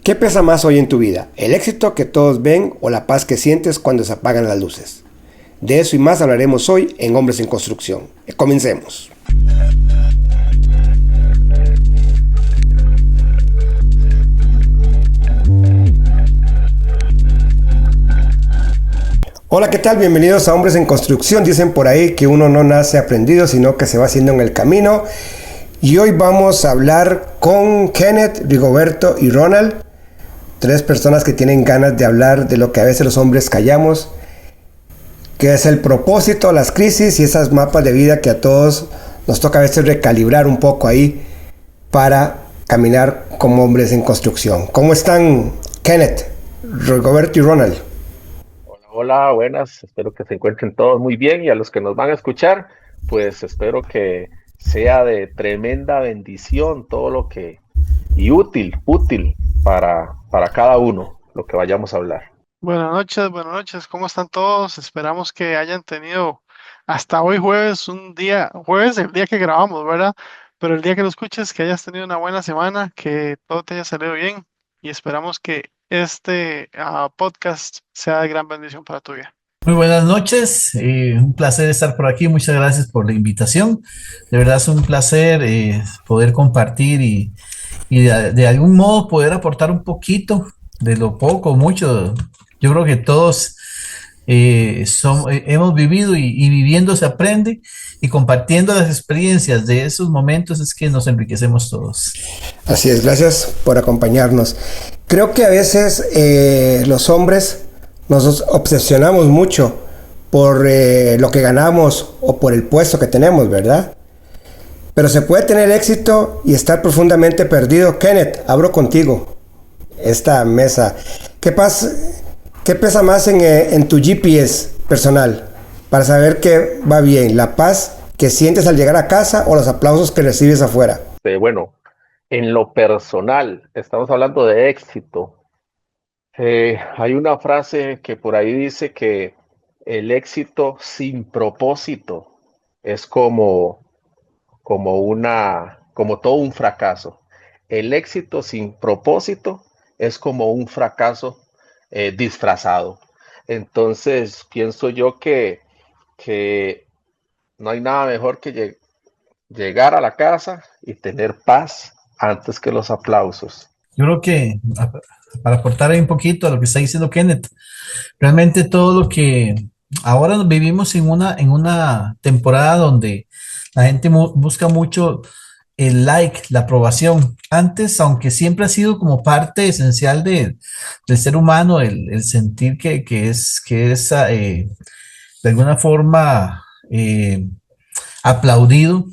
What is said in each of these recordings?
¿Qué pesa más hoy en tu vida? ¿El éxito que todos ven o la paz que sientes cuando se apagan las luces? De eso y más hablaremos hoy en Hombres en Construcción. Comencemos. Hola, ¿qué tal? Bienvenidos a Hombres en Construcción. Dicen por ahí que uno no nace aprendido, sino que se va haciendo en el camino. Y hoy vamos a hablar con Kenneth, Rigoberto y Ronald. Tres personas que tienen ganas de hablar de lo que a veces los hombres callamos, que es el propósito, las crisis y esas mapas de vida que a todos nos toca a veces recalibrar un poco ahí para caminar como hombres en construcción. ¿Cómo están, Kenneth, Rigoberto y Ronald? Hola, buenas, espero que se encuentren todos muy bien y a los que nos van a escuchar, pues espero que sea de tremenda bendición todo lo que y útil para cada uno lo que vayamos a hablar. Buenas noches, ¿cómo están todos? Esperamos que hayan tenido hasta hoy jueves, jueves el día que grabamos, ¿verdad? Pero el día que lo escuches, que hayas tenido una buena semana, que todo te haya salido bien y esperamos que este podcast sea de gran bendición para tu vida. Muy buenas noches, un placer estar por aquí, muchas gracias por la invitación. De verdad es un placer poder compartir y de algún modo poder aportar un poquito de lo poco, mucho. Yo creo que todos hemos vivido y viviendo se aprende, y compartiendo las experiencias de esos momentos es que nos enriquecemos todos. Así es, gracias por acompañarnos. Creo que a veces los hombres nos obsesionamos mucho por lo que ganamos o por el puesto que tenemos, ¿verdad? Pero se puede tener éxito y estar profundamente perdido. Kenneth, abro contigo esta mesa. ¿Qué pesa más en tu GPS personal para saber que va bien? ¿La paz que sientes al llegar a casa o los aplausos que recibes afuera? Bueno, en lo personal, estamos hablando de éxito. Hay una frase que por ahí dice que el éxito sin propósito es como todo un fracaso. El éxito sin propósito es como un fracaso disfrazado. Entonces, pienso yo que no hay nada mejor que llegar a la casa y tener paz antes que los aplausos. Yo creo que para aportar ahí un poquito a lo que está diciendo Kenneth, realmente todo lo que ahora vivimos en una temporada donde la gente busca mucho el like, la aprobación. Antes, aunque siempre ha sido como parte esencial del ser humano, el sentir que es de alguna forma aplaudido.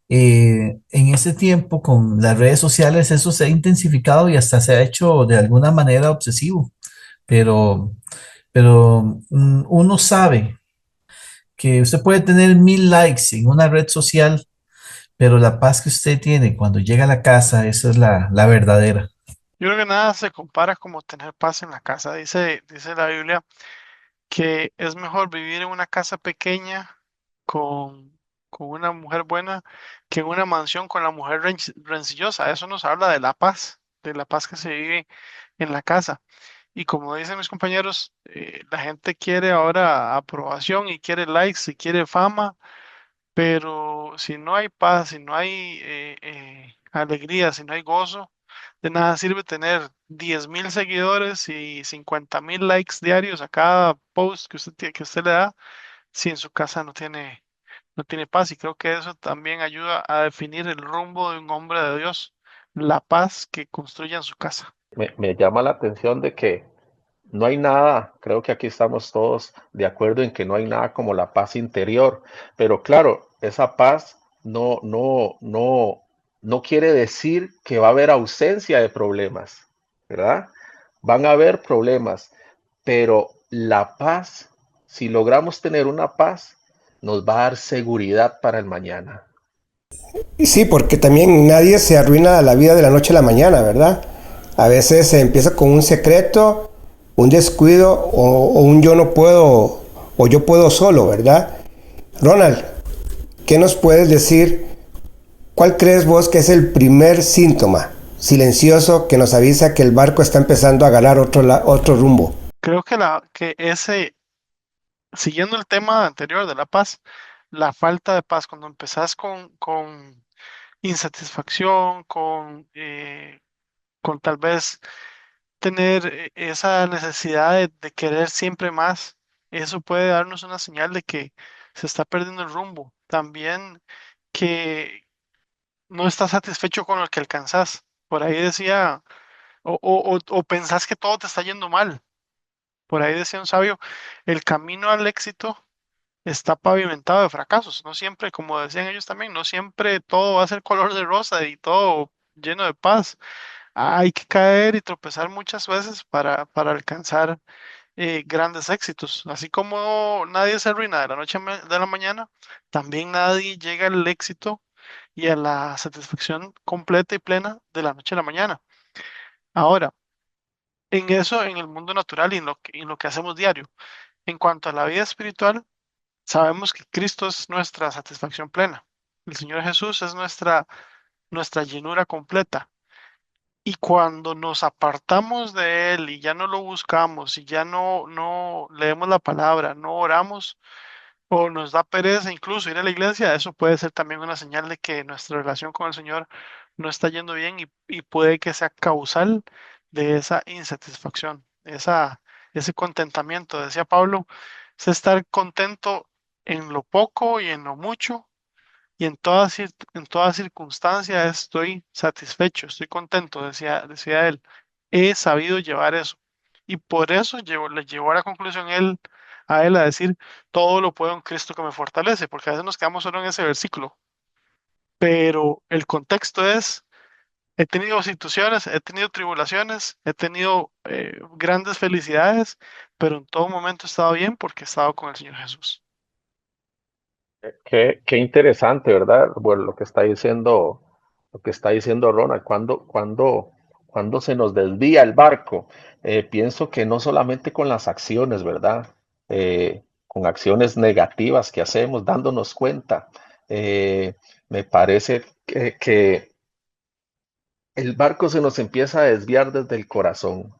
En ese tiempo, con las redes sociales, eso se ha intensificado y hasta se ha hecho de alguna manera obsesivo. Pero, pero uno sabe que usted puede tener 1000 likes en una red social, pero la paz que usted tiene cuando llega a la casa, esa es la verdadera. Yo creo que nada se compara como tener paz en la casa. Dice la Biblia que es mejor vivir en una casa pequeña con una mujer buena que en una mansión con la mujer rencillosa. Eso nos habla de la paz que se vive en la casa. Y como dicen mis compañeros, la gente quiere ahora aprobación y quiere likes y quiere fama, pero si no hay paz, si no hay alegría, si no hay gozo, de nada sirve tener 10,000 seguidores y 50,000 likes diarios a cada post que usted le da, si en su casa no tiene paz. Y creo que eso también ayuda a definir el rumbo de un hombre de Dios, la paz que construye en su casa. Me llama la atención de que no hay nada, creo que aquí estamos todos de acuerdo en que no hay nada como la paz interior, pero claro, esa paz no quiere decir que va a haber ausencia de problemas, ¿verdad? Van a haber problemas, pero la paz, si logramos tener una paz, nos va a dar seguridad para el mañana. Y sí, porque también nadie se arruina la vida de la noche a la mañana, ¿verdad? A veces se empieza con un secreto, un descuido o un yo no puedo o yo puedo solo, ¿verdad? Ronald, ¿qué nos puedes decir? ¿Cuál crees vos que es el primer síntoma silencioso que nos avisa que el barco está empezando a ganar otro rumbo. Creo que ese, siguiendo el tema anterior de la paz, la falta de paz, cuando empezás con insatisfacción, con tal vez tener esa necesidad de querer siempre más, eso puede darnos una señal de que se está perdiendo el rumbo. También que no estás satisfecho con lo que alcanzás. Por ahí decía, o pensás que todo te está yendo mal. Por ahí decía un sabio, el camino al éxito está pavimentado de fracasos. No siempre, como decían ellos también, no siempre todo va a ser color de rosa y todo lleno de paz. Hay que caer y tropezar muchas veces para alcanzar grandes éxitos. Así como nadie se arruina de la noche de la mañana, también nadie llega al éxito y a la satisfacción completa y plena de la noche a la mañana. Ahora, en eso, en el mundo natural y en lo que hacemos diario. En cuanto a la vida espiritual, sabemos que Cristo es nuestra satisfacción plena. El Señor Jesús es nuestra llenura completa. Y cuando nos apartamos de Él y ya no lo buscamos y ya no leemos la palabra, no oramos o nos da pereza incluso ir a la iglesia, eso puede ser también una señal de que nuestra relación con el Señor no está yendo bien y puede que sea causal de esa insatisfacción, ese contentamiento. Decía Pablo, es estar contento en lo poco y en lo mucho y en toda circunstancia estoy satisfecho, estoy contento, decía él. He sabido llevar eso. Y por eso le llevó a la conclusión a él a decir, todo lo puedo en Cristo que me fortalece, porque a veces nos quedamos solo en ese versículo. Pero el contexto es, he tenido situaciones, he tenido tribulaciones, he tenido grandes felicidades, pero en todo momento he estado bien porque he estado con el Señor Jesús. Qué interesante, ¿verdad? Bueno, lo que está diciendo Ronald, cuando se nos desvía el barco, pienso que no solamente con las acciones, ¿verdad? Con acciones negativas que hacemos, dándonos cuenta, me parece que el barco se nos empieza a desviar desde el corazón.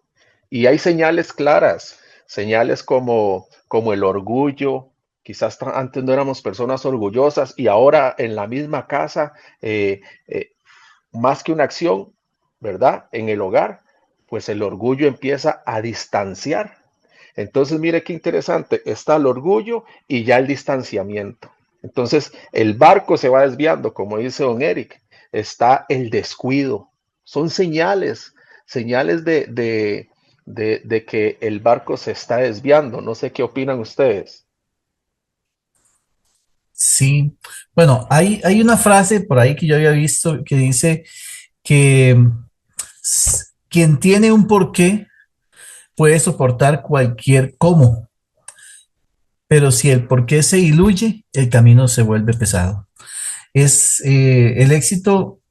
Y hay señales claras, señales como el orgullo. Quizás antes no éramos personas orgullosas y ahora en la misma casa, más que una acción, ¿verdad? En el hogar, pues el orgullo empieza a distanciar. Entonces, mire qué interesante, está el orgullo y ya el distanciamiento. Entonces, el barco se va desviando, como dice don Eric, está el descuido. Son señales de que el barco se está desviando. No sé qué opinan ustedes. Sí, bueno, hay una frase por ahí que yo había visto que dice que quien tiene un porqué puede soportar cualquier cómo, pero si el porqué se diluye, el camino se vuelve pesado. Es el éxito,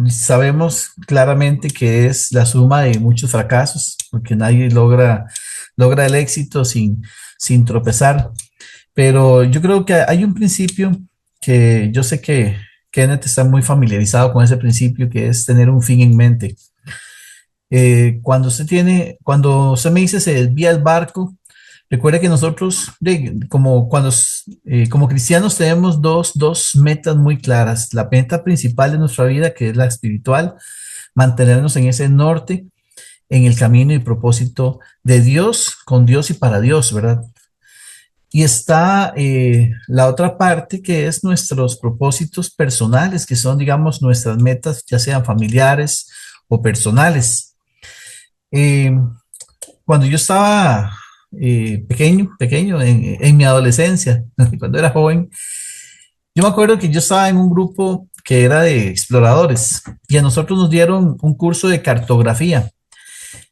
sabemos claramente que es la suma de muchos fracasos, porque nadie logra el éxito sin tropezar. Pero yo creo que hay un principio que yo sé que Kenneth está muy familiarizado con ese principio, que es tener un fin en mente. Cuando usted me dice se desvía el barco, recuerde que nosotros, como cristianos, tenemos dos metas muy claras. La meta principal de nuestra vida, que es la espiritual, mantenernos en ese norte, en el camino y propósito de Dios, con Dios y para Dios, ¿verdad? Y está la otra parte que es nuestros propósitos personales, que son, digamos, nuestras metas, ya sean familiares o personales. Eh, Cuando yo estaba pequeño, en mi adolescencia, cuando era joven, yo me acuerdo que yo estaba en un grupo que era de exploradores y a nosotros nos dieron un curso de cartografía.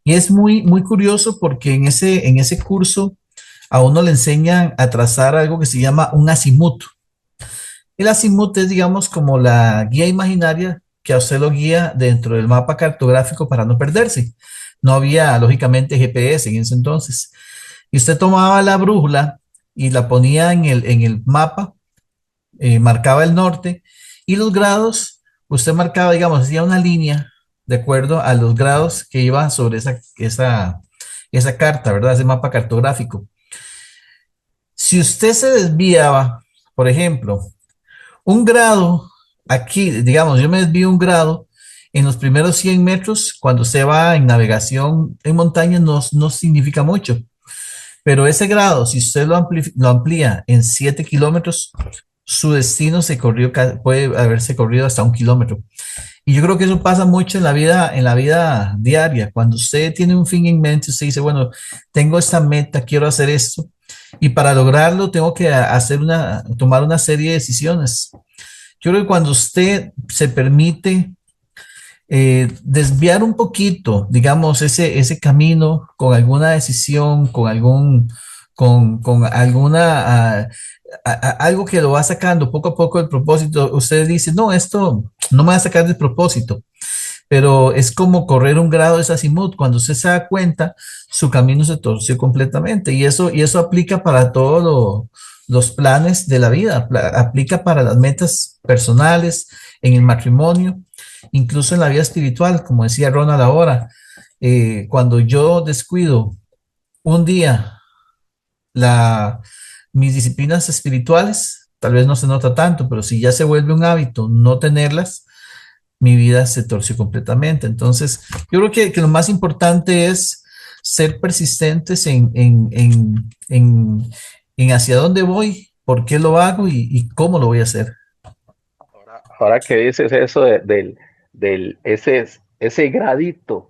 Y es muy curioso porque en ese curso a uno le enseñan a trazar algo que se llama un azimut. El azimut es, digamos, como la guía imaginaria que a usted lo guía dentro del mapa cartográfico para no perderse. No había, lógicamente, GPS en ese entonces. Y usted tomaba la brújula y la ponía en el mapa, marcaba el norte y los grados, usted marcaba, digamos, hacía una línea de acuerdo a los grados que iba sobre esa carta, ¿verdad? Ese mapa cartográfico. Si usted se desviaba, por ejemplo, un grado, aquí, digamos, yo me desvío un grado en los primeros 100 metros, cuando se va en navegación en montaña, no significa mucho. Pero ese grado, si usted lo amplía en 7 kilómetros, su destino puede haberse corrido hasta 1 kilómetro. Y yo creo que eso pasa mucho en la vida diaria. Cuando usted tiene un fin en mente, usted dice, bueno, tengo esta meta, quiero hacer esto, y para lograrlo tengo que tomar una serie de decisiones. Yo creo que cuando usted se permite desviar un poquito, digamos, ese camino con alguna decisión, con alguna, algo que lo va sacando poco a poco del propósito, usted dice, no, esto no me va a sacar del propósito, pero es como correr un grado de azimut. Cuando usted se da cuenta, su camino se torció completamente y eso aplica para todos los planes de la vida, aplica para las metas personales, en el matrimonio, incluso en la vida espiritual, como decía Ronald ahora. Cuando yo descuido un día la, mis disciplinas espirituales, tal vez no se nota tanto, pero si ya se vuelve un hábito no tenerlas, mi vida se torció completamente. Entonces, yo creo que lo más importante es ser persistentes en hacia dónde voy, por qué lo hago y cómo lo voy a hacer. Ahora que dices eso ese gradito,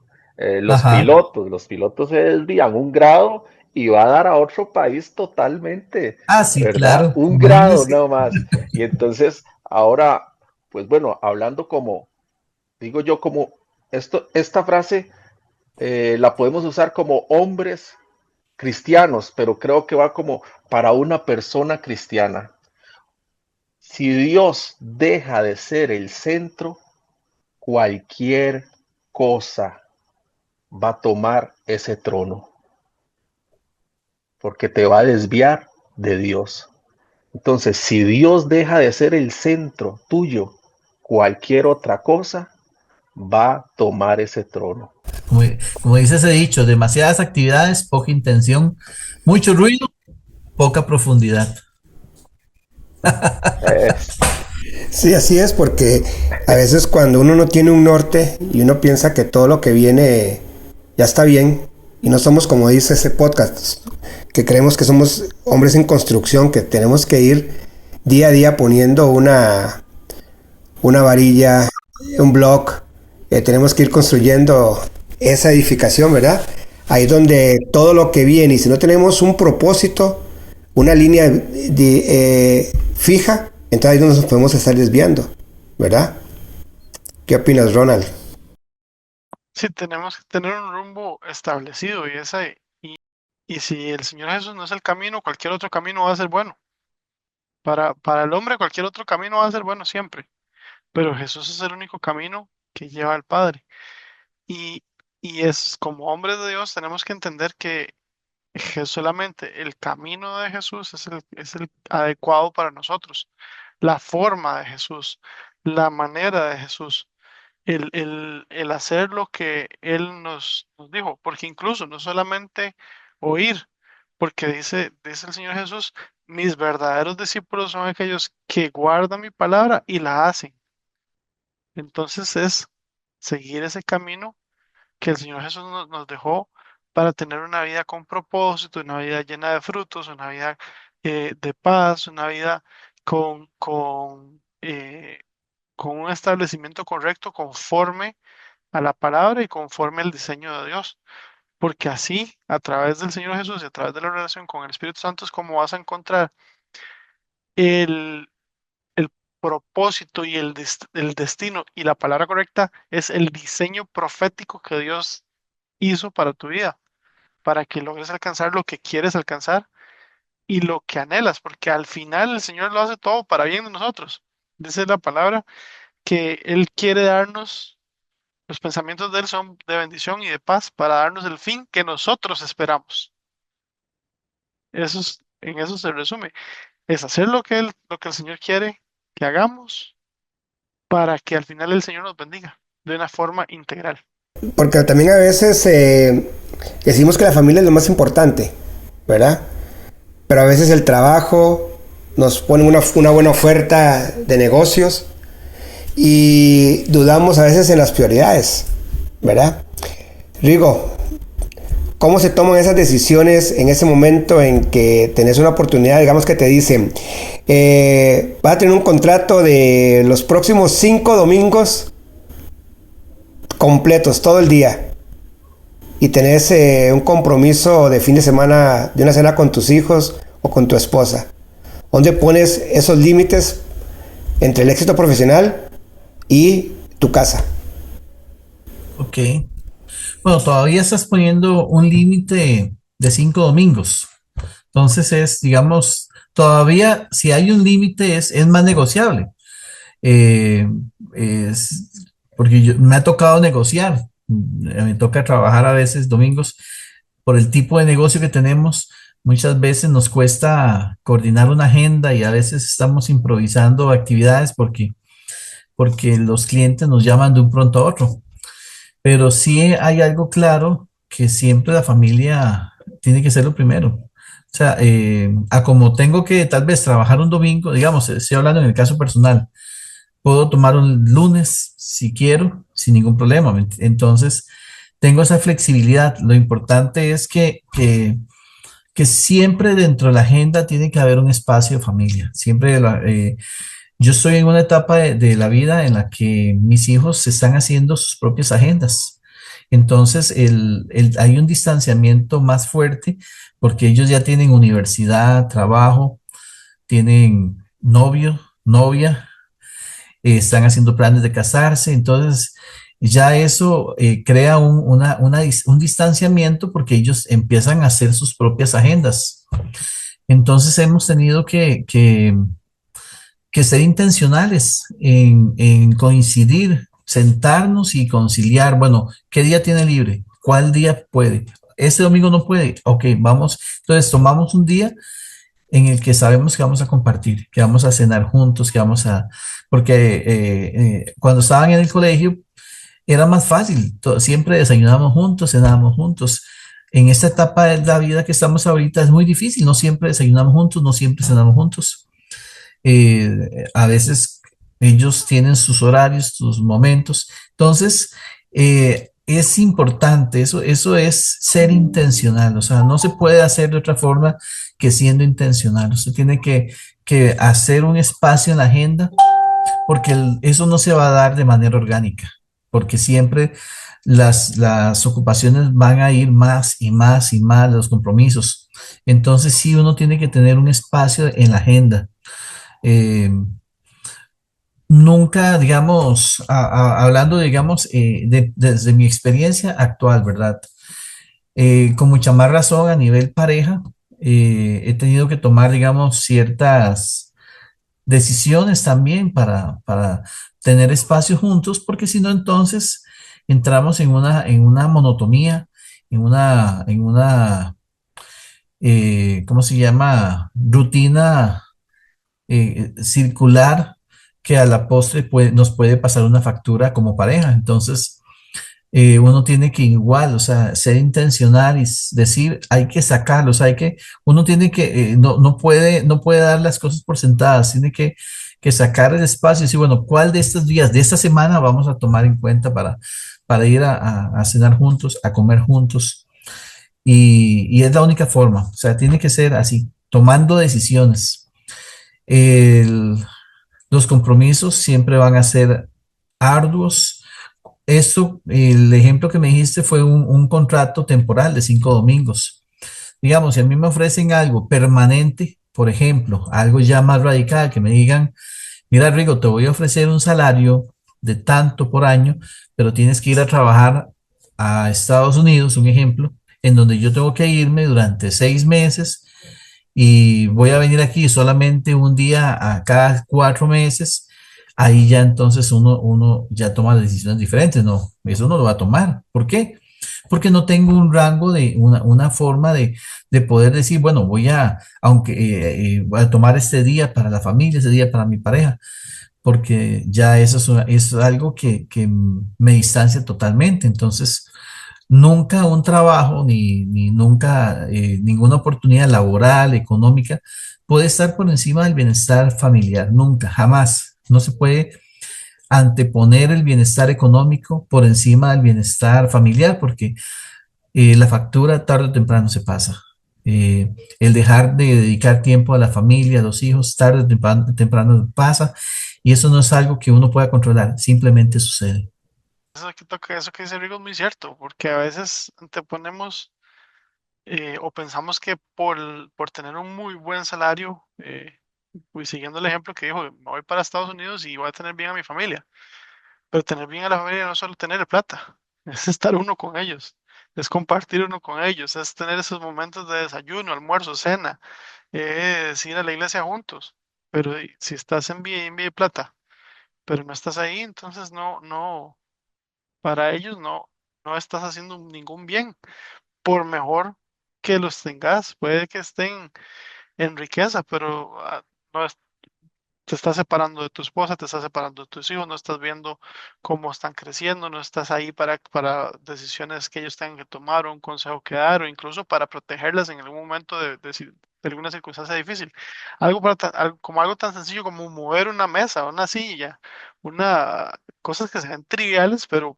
Ajá. los pilotos se desvían un grado y va a dar a otro país totalmente, Ah, sí, ¿verdad? claro. Un grado Imagínense. nada más. Y entonces, ahora, pues bueno, hablando como, digo yo, como esta frase la podemos usar como hombres cristianos, pero creo que va como para una persona cristiana. Si Dios deja de ser el centro, cualquier cosa va a tomar ese trono, porque te va a desviar de Dios. Entonces, si Dios deja de ser el centro tuyo, cualquier otra cosa va a tomar ese trono. Como, como dice ese dicho, demasiadas actividades, poca intención, mucho ruido, poca profundidad. Es, Sí, así es, porque a veces cuando uno no tiene un norte y uno piensa que todo lo que viene ya está bien, y no somos como dice ese podcast, que creemos que somos hombres en construcción, que tenemos que ir día a día poniendo una varilla, un block, tenemos que ir construyendo esa edificación, ¿verdad? Ahí donde todo lo que viene, y si no tenemos un propósito, una línea fija, entonces ahí es donde nos podemos estar desviando, ¿verdad? ¿Qué opinas, Ronald? Sí, tenemos que tener un rumbo establecido y si el Señor Jesús no es el camino, cualquier otro camino va a ser bueno. Para el hombre, cualquier otro camino va a ser bueno siempre, pero Jesús es el único camino que lleva al Padre. Y, y es como hombres de Dios, tenemos que entender que solamente el camino de Jesús es el adecuado para nosotros, la forma de Jesús, la manera de Jesús, el hacer lo que Él nos dijo, porque incluso no solamente oír, porque dice el Señor Jesús, mis verdaderos discípulos son aquellos que guardan mi palabra y la hacen. Entonces es seguir ese camino que el Señor Jesús nos dejó para tener una vida con propósito, una vida llena de frutos, una vida de paz, una vida con un establecimiento correcto conforme a la palabra y conforme al diseño de Dios. Porque así, a través del Señor Jesús y a través de la relación con el Espíritu Santo, es como vas a encontrar el, el propósito y el destino. Y la palabra correcta es el diseño profético que Dios hizo para tu vida, para que logres alcanzar lo que quieres alcanzar y lo que anhelas, porque al final el Señor lo hace todo para bien de nosotros. Dice la palabra que Él quiere darnos, los pensamientos de Él son de bendición y de paz para darnos el fin que nosotros esperamos. En eso se resume, es hacer lo que el Señor quiere que hagamos para que al final el Señor nos bendiga. de una forma integral. Porque también a veces decimos que la familia es lo más importante, ¿verdad? Pero a veces el trabajo nos pone una buena oferta de negocios y dudamos a veces en las prioridades, ¿verdad? Rigo, ¿cómo se toman esas decisiones en ese momento en que tenés una oportunidad, digamos que te dicen, vas a tener un contrato de los próximos 5 domingos completos, todo el día, y tenés un compromiso de fin de semana, de una cena con tus hijos o con tu esposa? ¿Dónde pones esos límites entre el éxito profesional y tu casa? Ok. Bueno, todavía estás poniendo un límite de 5 domingos. Entonces digamos, todavía si hay un límite es más negociable. Eh, Porque me ha tocado negociar. Me toca trabajar a veces domingos por el tipo de negocio que tenemos. Muchas veces nos cuesta coordinar una agenda y a veces estamos improvisando actividades porque los clientes nos llaman de un pronto a otro. Pero sí hay algo claro que siempre la familia tiene que ser lo primero. O sea, a como tengo que tal vez trabajar un domingo, digamos, estoy hablando en el caso personal, puedo tomar un lunes si quiero, sin ningún problema. Entonces, tengo esa flexibilidad. Lo importante es que siempre dentro de la agenda tiene que haber un espacio de familia. Siempre yo estoy en una etapa de la vida en la que mis hijos se están haciendo sus propias agendas. Entonces, hay un distanciamiento más fuerte porque ellos ya tienen universidad, trabajo, tienen novio, novia, están haciendo planes de casarse. Entonces, ya eso crea un distanciamiento porque ellos empiezan a hacer sus propias agendas. Entonces, hemos tenido que ser intencionales en coincidir, sentarnos y conciliar. Bueno, ¿qué día tiene libre? ¿Cuál día puede? Este domingo no puede. Ok, vamos. Entonces tomamos un día en el que sabemos que vamos a compartir, que vamos a cenar juntos, porque cuando estaban en el colegio era más fácil. Siempre desayunábamos juntos, cenábamos juntos. En esta etapa de la vida que estamos ahorita es muy difícil. No siempre desayunamos juntos, no siempre cenamos juntos. A veces ellos tienen sus horarios, sus momentos. Entonces, es importante, eso es ser intencional. O sea, no se puede hacer de otra forma que siendo intencional. Usted tiene que hacer un espacio en la agenda porque eso no se va a dar de manera orgánica, porque siempre las ocupaciones van a ir más y más y más, los compromisos. Entonces, sí, uno tiene que tener un espacio en la agenda. Eh, Nunca, digamos, hablando, digamos, desde mi experiencia actual, ¿verdad? Con mucha más razón a nivel pareja, he tenido que tomar, digamos, ciertas decisiones también para tener espacio juntos, porque si no, entonces entramos en una monotonía, en una, ¿cómo se llama? Rutina circular que a la postre nos puede pasar una factura como pareja. Entonces, uno tiene que igual, o sea, ser intencional y decir, hay que sacarlo, o sea, uno tiene que, no puede dar las cosas por sentadas, tiene que sacar el espacio y decir, bueno, ¿cuál de estos días, de esta semana vamos a tomar en cuenta para ir a cenar juntos, a comer juntos? Y es la única forma, o sea, tiene que ser así, tomando decisiones. El- los compromisos siempre van a ser arduos. Esto, el ejemplo que me dijiste fue un contrato temporal de 5 domingos. Digamos, si a mí me ofrecen algo permanente, por ejemplo, algo ya más radical, que me digan, mira, Rigo, te voy a ofrecer un salario de tanto por año, pero tienes que ir a trabajar a Estados Unidos, un ejemplo, en donde yo tengo que irme durante 6 meses y voy a venir aquí solamente un día a cada 4 meses. Ahí ya entonces uno ya toma decisiones diferentes. No, eso no lo va a tomar. ¿Por qué? Porque no tengo un rango de una forma de poder decir, bueno, aunque voy a tomar este día para la familia, este día para mi pareja, porque ya eso es algo que me distancia totalmente. Entonces, nunca un trabajo ni nunca ninguna oportunidad laboral, económica, puede estar por encima del bienestar familiar. Nunca, jamás. No se puede anteponer el bienestar económico por encima del bienestar familiar, porque la factura tarde o temprano se pasa. El dejar de dedicar tiempo a la familia, a los hijos, tarde o temprano pasa, y eso no es algo que uno pueda controlar, simplemente sucede. Eso que dice Rigo es muy cierto, porque a veces anteponemos o pensamos que por tener un muy buen salario, pues siguiendo el ejemplo que dijo, me voy para Estados Unidos y voy a tener bien a mi familia. Pero tener bien a la familia no es solo tener plata, es estar uno con ellos, es compartir uno con ellos, es tener esos momentos de desayuno, almuerzo, cena, es ir a la iglesia juntos. Pero si estás en bien plata, pero no estás ahí, entonces para ellos no estás haciendo ningún bien. Por mejor que los tengas, puede que estén en riqueza, pero no te estás separando de tu esposa, te estás separando de tus hijos, no estás viendo cómo están creciendo, no estás ahí para decisiones que ellos tengan que tomar o un consejo que dar o incluso para protegerlas en algún momento de alguna circunstancia difícil. Como algo tan sencillo como mover una mesa, una silla, cosas que se ven triviales, pero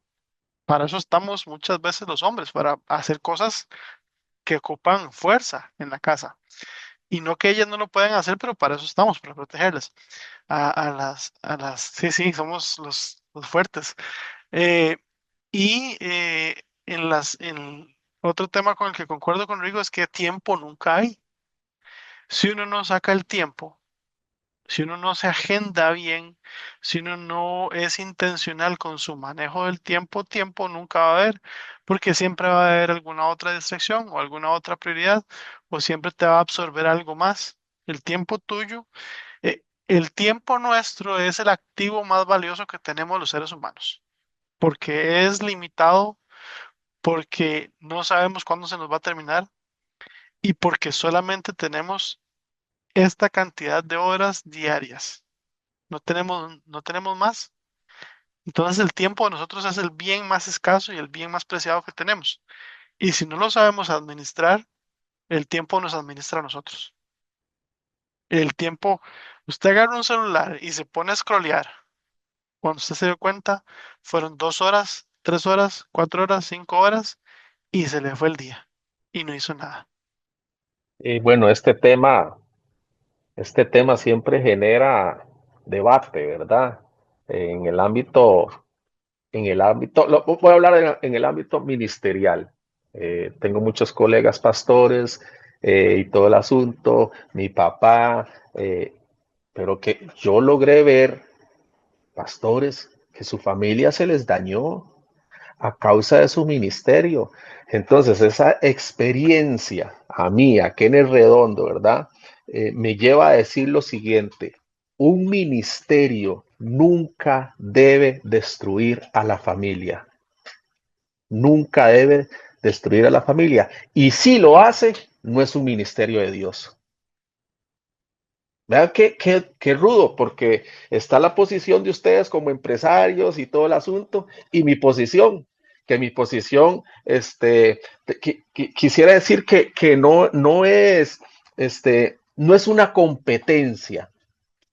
para eso estamos muchas veces los hombres, para hacer cosas que ocupan fuerza en la casa. Y no que ellas no lo puedan hacer, pero para eso estamos, para protegerlas sí, sí, somos los fuertes. Eh, en otro tema con el que concuerdo con Rigo es que tiempo nunca hay. Si uno no saca el tiempo, si uno no se agenda bien, si uno no es intencional con su manejo del tiempo, tiempo nunca va a haber, porque siempre va a haber alguna otra distracción o alguna otra prioridad, o siempre te va a absorber algo más. El tiempo tuyo el tiempo nuestro es el activo más valioso que tenemos los seres humanos, porque es limitado, porque no sabemos cuándo se nos va a terminar y porque solamente tenemos esta cantidad de horas diarias. No tenemos más. Entonces el tiempo de nosotros es el bien más escaso y el bien más preciado que tenemos. Y si no lo sabemos administrar, el tiempo nos administra a nosotros. El tiempo, usted agarra un celular y se pone a scrollear. Cuando usted se dio cuenta, fueron 2 horas, 3 horas, 4 horas, 5 horas y se le fue el día y no hizo nada. Y bueno, este tema siempre genera debate, ¿verdad? En el ámbito, voy a hablar en el ámbito ministerial. Tengo muchos colegas pastores y todo el asunto, mi papá, pero que yo logré ver pastores que su familia se les dañó a causa de su ministerio. Entonces, esa experiencia a mí, a Kenneth Redondo, ¿verdad? Me lleva a decir lo siguiente: un ministerio nunca debe destruir a la familia. Nunca debe destruir a la familia. Y si lo hace, no es un ministerio de Dios. Vean qué rudo, porque está la posición de ustedes como empresarios y todo el asunto, y mi posición, que mi posición, quisiera decir que no es una competencia,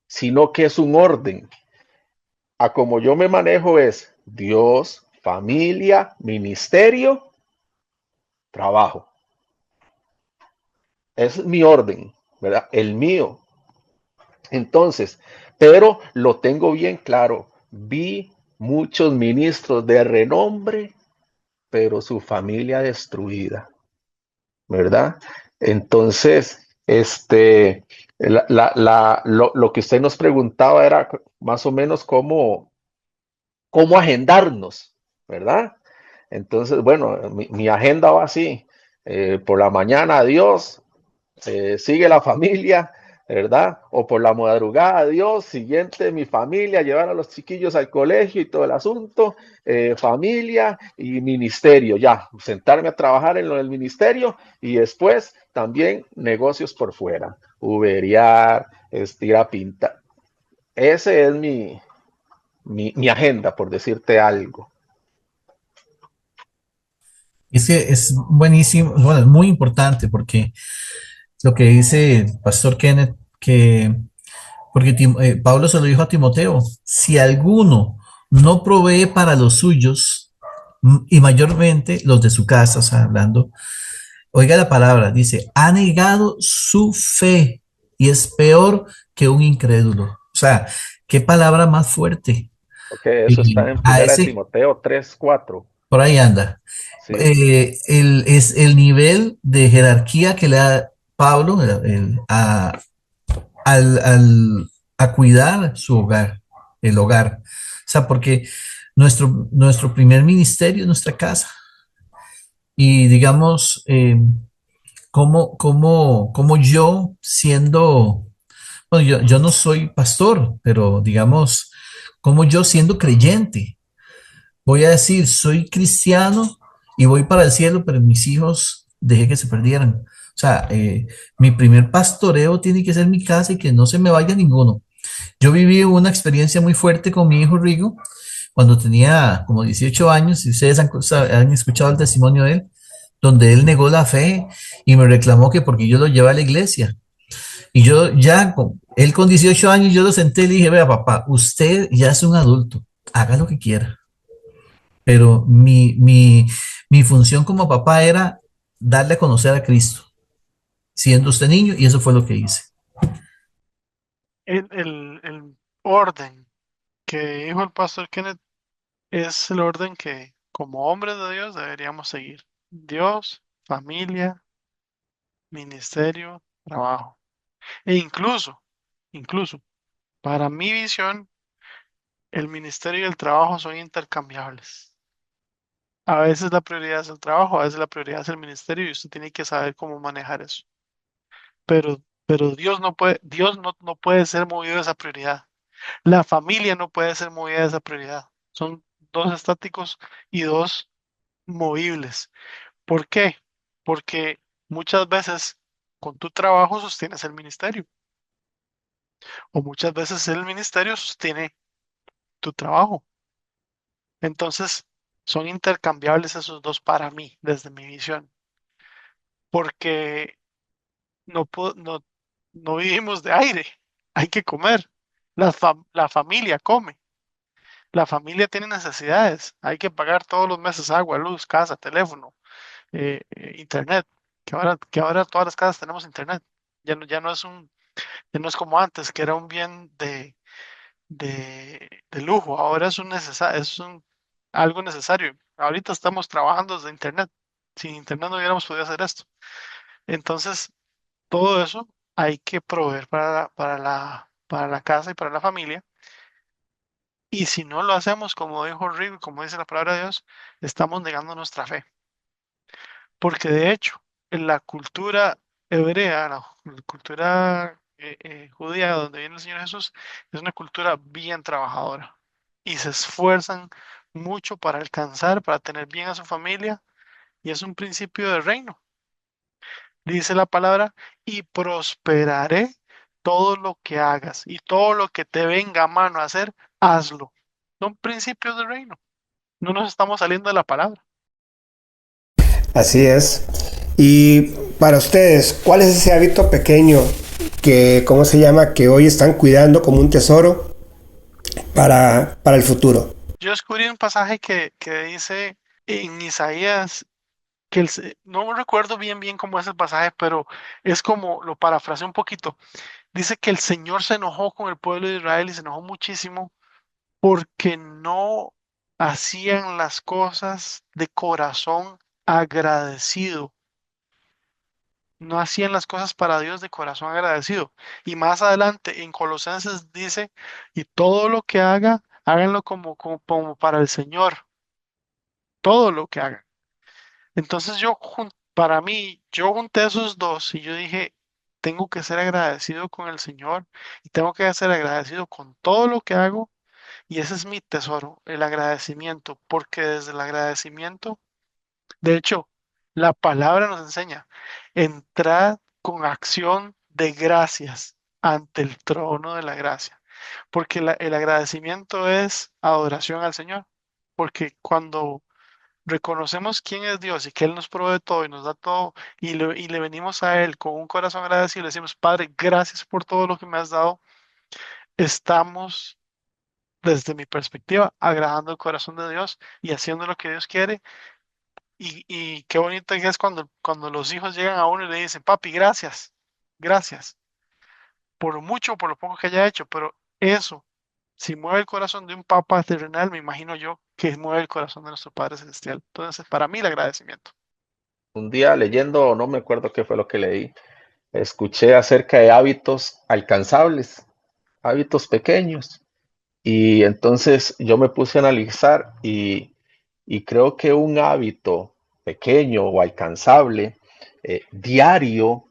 sino que es un orden. A como yo me manejo es Dios, familia, ministerio, trabajo. Es mi orden, ¿verdad? El mío. Entonces, pero lo tengo bien claro, vi muchos ministros de renombre, pero su familia destruida, ¿verdad? Entonces, lo que usted nos preguntaba era más o menos cómo agendarnos, ¿verdad? Entonces, bueno, mi agenda va así, por la mañana, Dios, sigue la familia, ¿verdad? O por la madrugada, Dios, siguiente mi familia, llevar a los chiquillos al colegio y todo el asunto, familia y ministerio, ya, sentarme a trabajar en lo del ministerio y después también negocios por fuera, uberiar, ir a pintar. Ese es mi agenda, por decirte algo. Es que es buenísimo, bueno, es muy importante porque lo que dice el pastor Kenneth, que porque Pablo se lo dijo a Timoteo, si alguno no provee para los suyos, y mayormente los de su casa, o sea, hablando, oiga la palabra, dice, ha negado su fe y es peor que un incrédulo. O sea, qué palabra más fuerte. Ok, eso Y está en a Primera de ese, Timoteo 3:4. por ahí anda. Sí, Es el nivel de jerarquía que le da Pablo al, al- a cuidar su hogar, el hogar. O sea, porque nuestro primer ministerio es nuestra casa. Y digamos, como yo siendo, bueno, yo no soy pastor, pero digamos, como yo siendo creyente, voy a decir, soy cristiano y voy para el cielo, pero mis hijos dejé que se perdieran. O sea, mi primer pastoreo tiene que ser mi casa y que no se me vaya ninguno. Yo viví una experiencia muy fuerte con mi hijo Rigo cuando tenía como 18 años, y ustedes han escuchado el testimonio de él, donde él negó la fe y me reclamó que porque yo lo llevé a la iglesia. Y yo ya, él con 18 años, yo lo senté y le dije, vea papá, usted ya es un adulto, haga lo que quiera. Pero mi función como papá era darle a conocer a Cristo, siendo usted niño, y eso fue lo que hice. El orden que dijo el pastor Kenneth es el orden que como hombres de Dios deberíamos seguir. Dios, familia, ministerio, trabajo. E incluso, para mi visión, el ministerio y el trabajo son intercambiables. A veces la prioridad es el trabajo, a veces la prioridad es el ministerio y usted tiene que saber cómo manejar eso. Pero Dios no puede ser movido de esa prioridad. La familia no puede ser movida de esa prioridad. Son dos estáticos y dos movibles. ¿Por qué? Porque muchas veces con tu trabajo sostienes el ministerio o muchas veces el ministerio sostiene tu trabajo. Entonces, son intercambiables esos dos para mí, desde mi visión, porque no vivimos de aire, hay que comer. La familia come, la familia tiene necesidades, hay que pagar todos los meses agua, luz, casa, teléfono, internet, que ahora todas las casas tenemos internet. Ya no es como antes, que era un bien de lujo, ahora algo necesario. Ahorita estamos trabajando desde internet. Sin internet no hubiéramos podido hacer esto. Entonces, todo eso hay que proveer para la casa y para la familia. Y si no lo hacemos, como dijo Rick, como dice la palabra de Dios, estamos negando nuestra fe. Porque de hecho, en la cultura hebrea, la cultura judía donde viene el Señor Jesús, es una cultura bien trabajadora. Y se esfuerzan mucho para alcanzar, para tener bien a su familia. Y es un principio de reino. Dice la palabra, y prosperaré todo lo que hagas y todo lo que te venga a mano a hacer, hazlo. Son principios de reino. No nos estamos saliendo de la palabra. Así es. Y para ustedes, ¿cuál es ese hábito pequeño que, ¿cómo se llama? Que hoy están cuidando como un tesoro para el futuro. Yo descubrí un pasaje que dice en Isaías no recuerdo bien cómo es el pasaje, pero es como, lo parafraseo un poquito. Dice que el Señor se enojó con el pueblo de Israel y se enojó muchísimo porque no hacían las cosas de corazón agradecido. No hacían las cosas para Dios de corazón agradecido. Y más adelante en Colosenses dice, y todo lo que haga, háganlo como para el Señor. Todo lo que hagan. Entonces para mí, yo junté esos dos y yo dije, tengo que ser agradecido con el Señor y tengo que ser agradecido con todo lo que hago y ese es mi tesoro, el agradecimiento, porque desde el agradecimiento, de hecho, la palabra nos enseña, entrar con acción de gracias ante el trono de la gracia. porque el agradecimiento es adoración al Señor, porque cuando reconocemos quién es Dios y que Él nos provee todo y nos da todo y le venimos a Él con un corazón agradecido y le decimos, Padre, gracias por todo lo que me has dado, estamos, desde mi perspectiva, agradando el corazón de Dios y haciendo lo que Dios quiere. Y qué bonito que es cuando los hijos llegan a uno y le dicen, papi, gracias, gracias, por lo mucho o por lo poco que haya hecho, pero eso, si mueve el corazón de un papá terrenal, me imagino yo que mueve el corazón de nuestro Padre Celestial. Entonces, para mí, el agradecimiento. Un día leyendo, no me acuerdo qué fue lo que leí, escuché acerca de hábitos alcanzables, hábitos pequeños. Y entonces yo me puse a analizar y creo que un hábito pequeño o alcanzable, diario,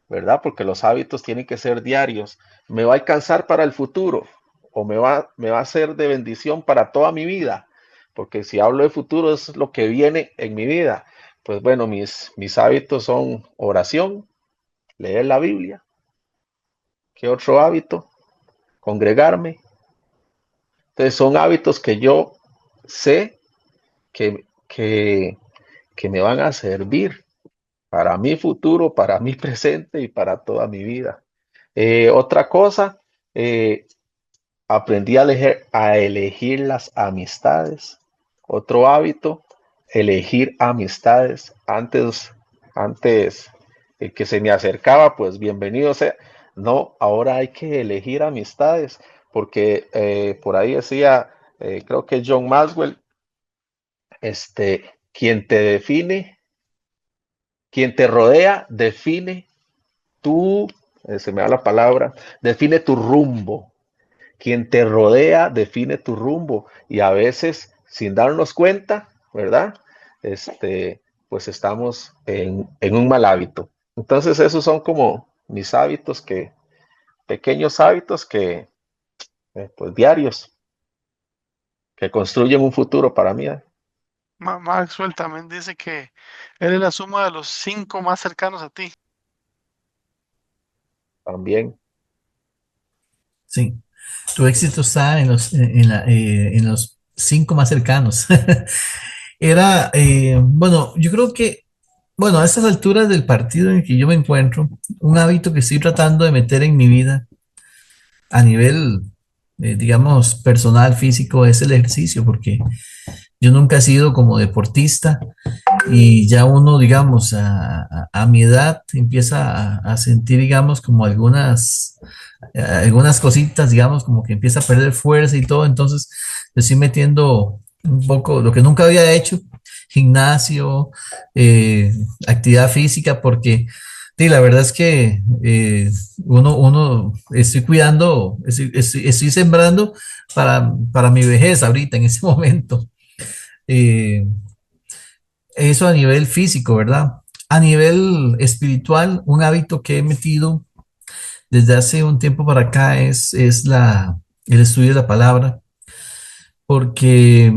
¿verdad? Porque los hábitos tienen que ser diarios, me va a alcanzar para el futuro o me va a ser de bendición para toda mi vida. Porque si hablo de futuro es lo que viene en mi vida. Pues bueno, mis hábitos son oración, leer la Biblia. ¿Qué otro hábito? Congregarme. Entonces son hábitos que yo sé que me van a servir para mi futuro, para mi presente y para toda mi vida. Otra cosa, aprendí a elegir las amistades. Otro hábito, elegir amistades. Antes el que se me acercaba, pues bienvenido sea. No, ahora hay que elegir amistades, porque por ahí decía, creo que John Maxwell, quien te define, quien te rodea, define tu, se me da la palabra, define tu rumbo. Quien te rodea define tu rumbo y a veces sin darnos cuenta, ¿verdad? Pues estamos en un mal hábito. Entonces esos son como mis hábitos pequeños hábitos pues diarios, que construyen un futuro para mí. Maxwell también dice que él es la suma de los 5 más cercanos a ti. También. Sí, tu éxito está en los 5 más cercanos. Bueno, yo creo que, bueno, a estas alturas del partido en que yo me encuentro, un hábito que estoy tratando de meter en mi vida a nivel, digamos, personal, físico, es el ejercicio, porque yo nunca he sido como deportista y ya uno, digamos, a mi edad empieza a sentir, digamos, como algunas cositas, digamos, como que empieza a perder fuerza y todo, entonces le estoy metiendo un poco lo que nunca había hecho, gimnasio, actividad física, porque sí, la verdad es que uno estoy cuidando, estoy sembrando para mi vejez ahorita, en ese momento. Eh, Eso a nivel físico, ¿verdad? A nivel espiritual, un hábito que he metido desde hace un tiempo para acá es el estudio de la palabra, porque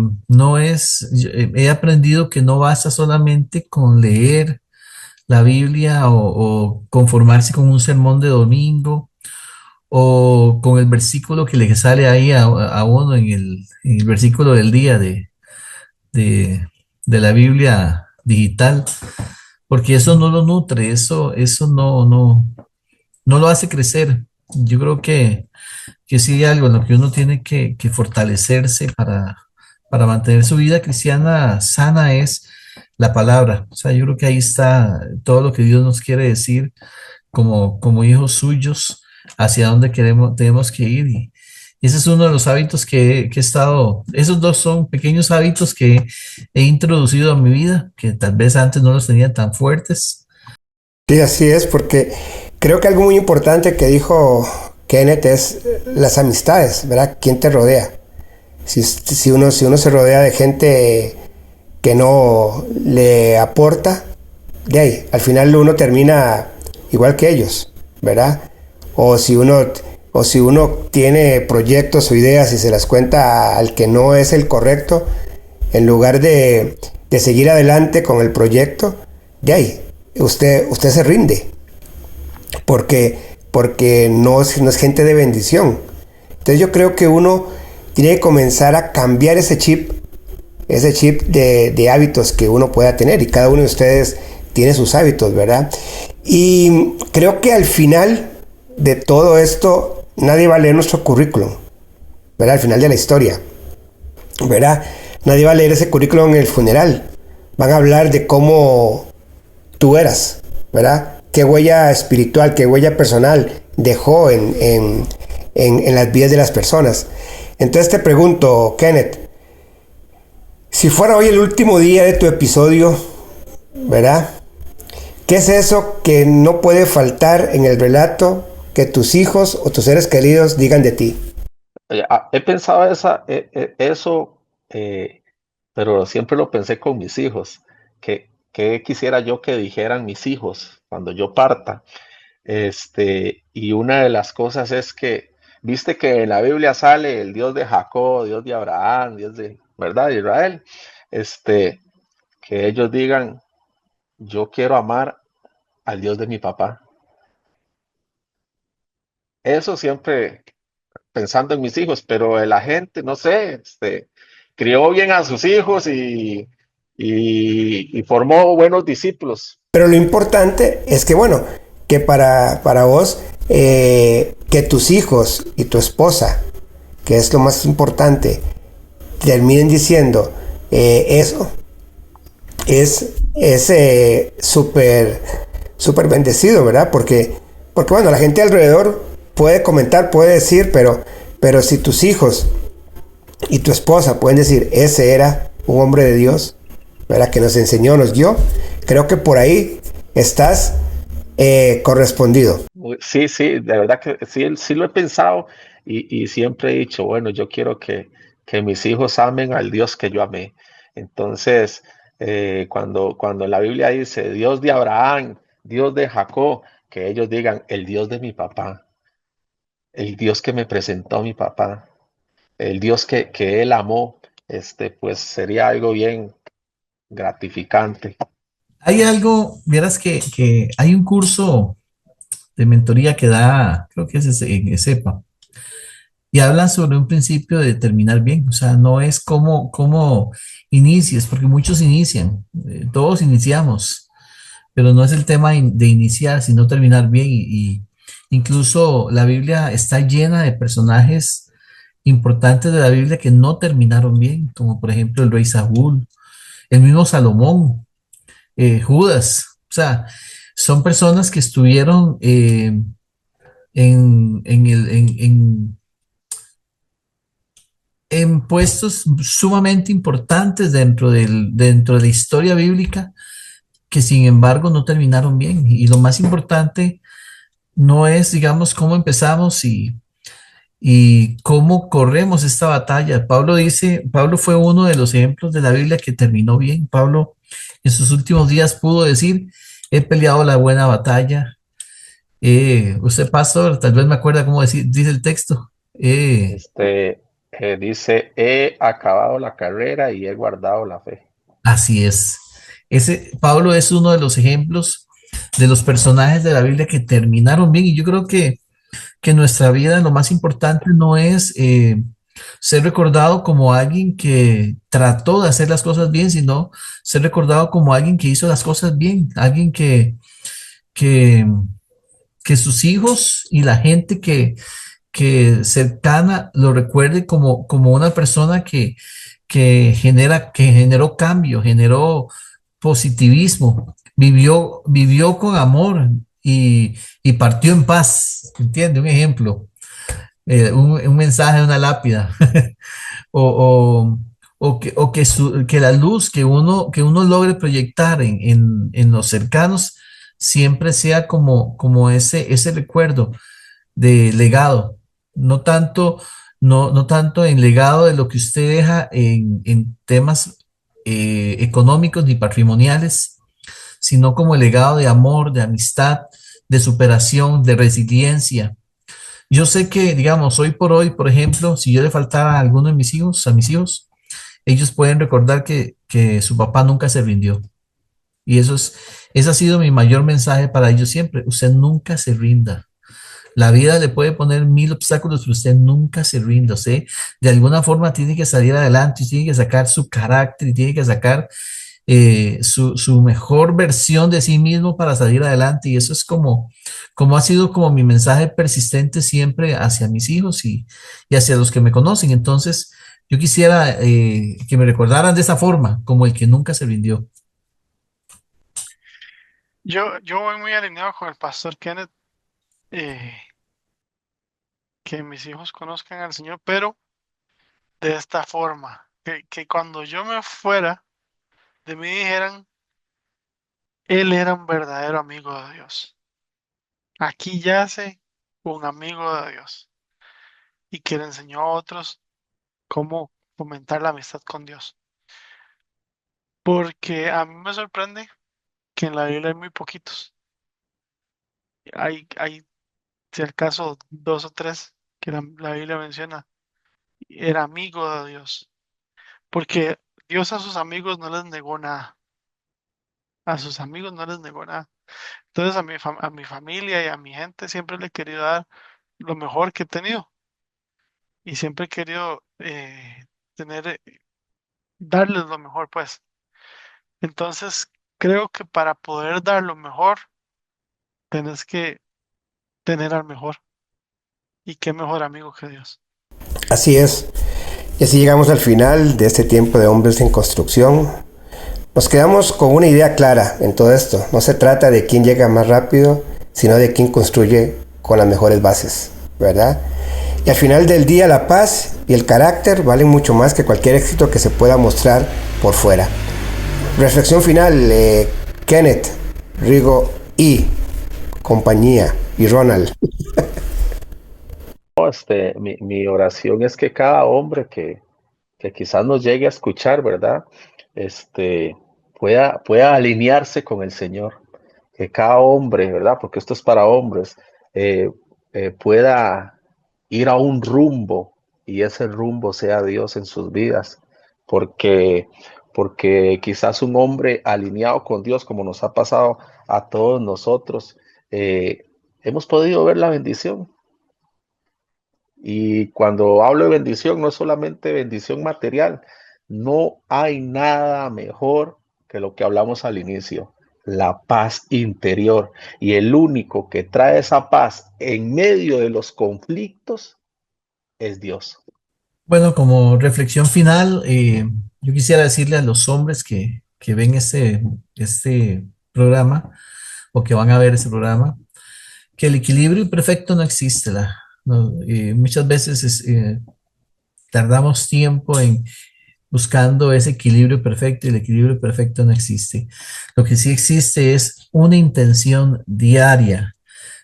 he aprendido que no basta solamente con leer la Biblia o conformarse con un sermón de domingo o con el versículo que le sale ahí a uno en el versículo del día de, de la Biblia digital, porque eso no lo nutre, eso no lo hace crecer. Yo creo que sí hay algo en lo que uno tiene que fortalecerse para mantener su vida cristiana sana es la palabra. O sea, yo creo que ahí está todo lo que Dios nos quiere decir como hijos suyos, hacia dónde tenemos que ir. Y ese es uno de los hábitos que he estado, esos dos son pequeños hábitos que he introducido a mi vida, que tal vez antes no los tenía tan fuertes. Sí, así es, porque creo que algo muy importante que dijo Kenneth es las amistades, ¿verdad? ¿Quién te rodea? Si uno se rodea de gente que no le aporta, de ahí, al final uno termina igual que ellos, ¿verdad? O si uno tiene proyectos o ideas y se las cuenta al que no es el correcto, en lugar de seguir adelante con el proyecto, de ahí, usted se rinde, porque no es gente de bendición. Entonces yo creo que uno tiene que comenzar a cambiar ese chip de hábitos que uno pueda tener, y cada uno de ustedes tiene sus hábitos, ¿verdad? Y creo que al final de todo esto, nadie va a leer nuestro currículum, ¿verdad? Al final de la historia, ¿verdad? Nadie va a leer ese currículum en el funeral. Van a hablar de cómo tú eras, ¿verdad? Qué huella espiritual, qué huella personal dejó en las vidas de las personas. Entonces te pregunto, Kenneth, si fuera hoy el último día de tu episodio, ¿verdad? ¿Qué es eso que no puede faltar en el relato que tus hijos o tus seres queridos digan de ti? He pensado eso, pero siempre lo pensé con mis hijos, que quisiera yo que dijeran mis hijos cuando yo parta. Y una de las cosas es que, viste que en la Biblia sale el Dios de Jacob, Dios de Abraham, Dios de, ¿verdad? De Israel. Que ellos digan, yo quiero amar al Dios de mi papá. Eso siempre pensando en mis hijos, pero la gente, no sé, crió bien a sus hijos y formó buenos discípulos. Pero lo importante es que, bueno, que para vos, que tus hijos y tu esposa, que es lo más importante, terminen diciendo eso, es súper bendecido, ¿verdad? Porque, bueno, la gente alrededor puede comentar, puede decir, pero si tus hijos y tu esposa pueden decir, ese era un hombre de Dios, ¿verdad? Que nos enseñó, nos guió, creo que por ahí estás correspondido. Sí, sí, de verdad que sí, sí lo he pensado y siempre he dicho, bueno, yo quiero que mis hijos amen al Dios que yo amé. Entonces, cuando la Biblia dice Dios de Abraham, Dios de Jacob, que ellos digan el Dios de mi papá, el Dios que me presentó a mi papá, el Dios que él amó, pues sería algo bien gratificante. Hay algo, vieras que hay un curso de mentoría que da, creo que es en ESEPA, y hablan sobre un principio de terminar bien. O sea, no es cómo inicies, porque muchos inician, todos iniciamos, pero no es el tema de iniciar, sino terminar bien. Y incluso la Biblia está llena de personajes importantes de la Biblia que no terminaron bien, como por ejemplo el rey Saúl, el mismo Salomón, Judas. O sea, son personas que estuvieron en puestos sumamente importantes dentro de la historia bíblica, que sin embargo no terminaron bien. Y lo más importante no es, digamos, cómo empezamos y cómo corremos esta batalla. Pablo fue uno de los ejemplos de la Biblia que terminó bien. Pablo en sus últimos días pudo decir, he peleado la buena batalla. Usted, pastor, tal vez me acuerda cómo dice el texto. Dice, he acabado la carrera y he guardado la fe. Así es. Pablo es uno de los ejemplos de los personajes de la Biblia que terminaron bien. Y yo creo que en nuestra vida lo más importante no es ser recordado como alguien que trató de hacer las cosas bien, sino ser recordado como alguien que hizo las cosas bien, alguien que, que sus hijos y la gente que cercana lo recuerde como una persona que generó cambio, generó positivismo, vivió con amor y partió en paz. ¿Entiende? Un ejemplo, un mensaje de una lápida. o, que la luz que uno logre proyectar en los cercanos siempre sea como ese recuerdo de legado, no tanto en legado de lo que usted deja en temas económicos ni patrimoniales, sino como el legado de amor, de amistad, de superación, de resiliencia. Yo sé que, digamos, hoy por hoy, por ejemplo, si yo le faltara a alguno de a mis hijos, ellos pueden recordar que su papá nunca se rindió. Y ese ha sido mi mayor mensaje para ellos siempre. Usted nunca se rinda. La vida le puede poner 1000 obstáculos, pero usted nunca se rinde. Usted de alguna forma tiene que salir adelante, y tiene que sacar su carácter y tiene que sacar su mejor versión de sí mismo para salir adelante. Y eso es como ha sido como mi mensaje persistente siempre hacia mis hijos y hacia los que me conocen. Entonces, yo quisiera que me recordaran de esa forma, como el que nunca se rindió. Yo voy muy alineado con el pastor Kenneth, eh, que mis hijos conozcan al Señor, pero de esta forma, que cuando yo me fuera, de mí dijeran, Él era un verdadero amigo de Dios. Aquí yace un amigo de Dios y que le enseñó a otros cómo fomentar la amistad con Dios. Porque a mí me sorprende que en la Biblia hay muy poquitos. Hay si al caso, dos o tres que la Biblia menciona, era amigo de Dios. Porque Dios a sus amigos no les negó nada. A sus amigos no les negó nada. Entonces a mi familia y a mi gente siempre le he querido dar lo mejor que he tenido. Y siempre he querido tener, darles lo mejor, pues. Entonces, creo que para poder dar lo mejor, tenés que tener al mejor. Y qué mejor amigo que Dios. Así es. Y así llegamos al final de este tiempo de Hombres en Construcción. Nos quedamos con una idea clara en todo esto. No se trata de quién llega más rápido, sino de quién construye con las mejores bases, ¿verdad? Y al final del día la paz y el carácter valen mucho más que cualquier éxito que se pueda mostrar por fuera. Reflexión final, Kenneth, Rigo y compañía y Ronald. No, mi oración es que cada hombre que quizás nos llegue a escuchar, ¿verdad? Pueda alinearse con el Señor. Que cada hombre, ¿verdad? Porque esto es para hombres, pueda ir a un rumbo y ese rumbo sea Dios en sus vidas. Porque quizás un hombre alineado con Dios, como nos ha pasado a todos nosotros, hemos podido ver la bendición. Y cuando hablo de bendición, no es solamente bendición material, no hay nada mejor que lo que hablamos al inicio, la paz interior. Y el único que trae esa paz en medio de los conflictos es Dios. Bueno, como reflexión final, yo quisiera decirle a los hombres que ven este programa o que van a ver ese programa, que el equilibrio perfecto no existe. Muchas veces tardamos tiempo en buscando ese equilibrio perfecto y el equilibrio perfecto no existe. Lo que sí existe es una intención diaria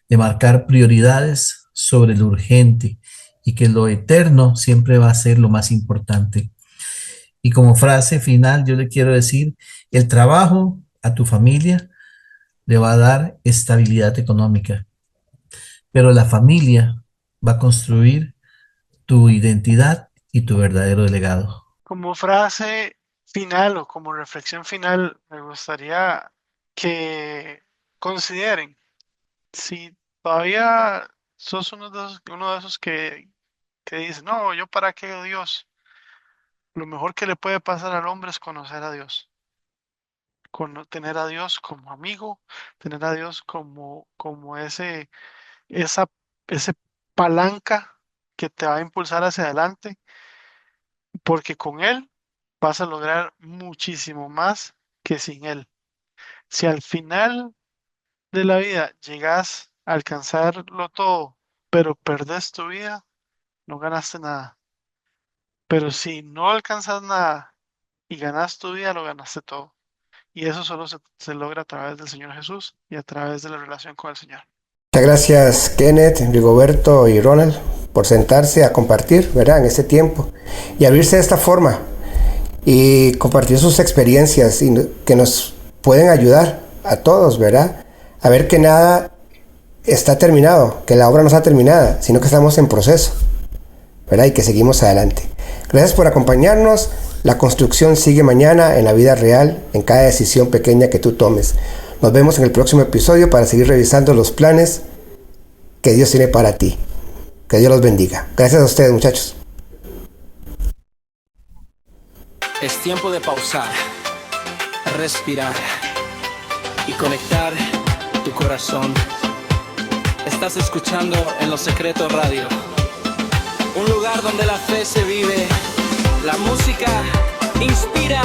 de marcar prioridades sobre lo urgente y que lo eterno siempre va a ser lo más importante. Y como frase final, yo le quiero decir, el trabajo a tu familia le va a dar estabilidad económica, pero la familia va a construir tu identidad y tu verdadero legado. Como frase final o como reflexión final, me gustaría que consideren si todavía sos uno de esos que dice, no, yo para qué Dios. Lo mejor que le puede pasar al hombre es conocer a Dios, tener a Dios como amigo, tener a Dios como esa, ese palanca que te va a impulsar hacia adelante, porque con Él vas a lograr muchísimo más que sin Él. Si al final de la vida llegas a alcanzarlo todo, pero perdés tu vida, no ganaste nada. Pero si no alcanzas nada y ganas tu vida, lo ganaste todo. Y eso solo se logra a través del Señor Jesús y a través de la relación con el Señor. Muchas gracias Kenneth, Rigoberto y Ronald por sentarse a compartir, ¿verdad? En este tiempo y abrirse de esta forma y compartir sus experiencias y que nos pueden ayudar a todos, ¿verdad? A ver que nada está terminado, que la obra no está terminada, sino que estamos en proceso, ¿verdad? Y que seguimos adelante. Gracias por acompañarnos. La construcción sigue mañana en la vida real, en cada decisión pequeña que tú tomes. Nos vemos en el próximo episodio para seguir revisando los planes que Dios tiene para ti. Que Dios los bendiga. Gracias a ustedes, muchachos. Es tiempo de pausar, respirar y conectar tu corazón. Estás escuchando En Lo Secreto Radio, un lugar donde la fe se vive, la música inspira.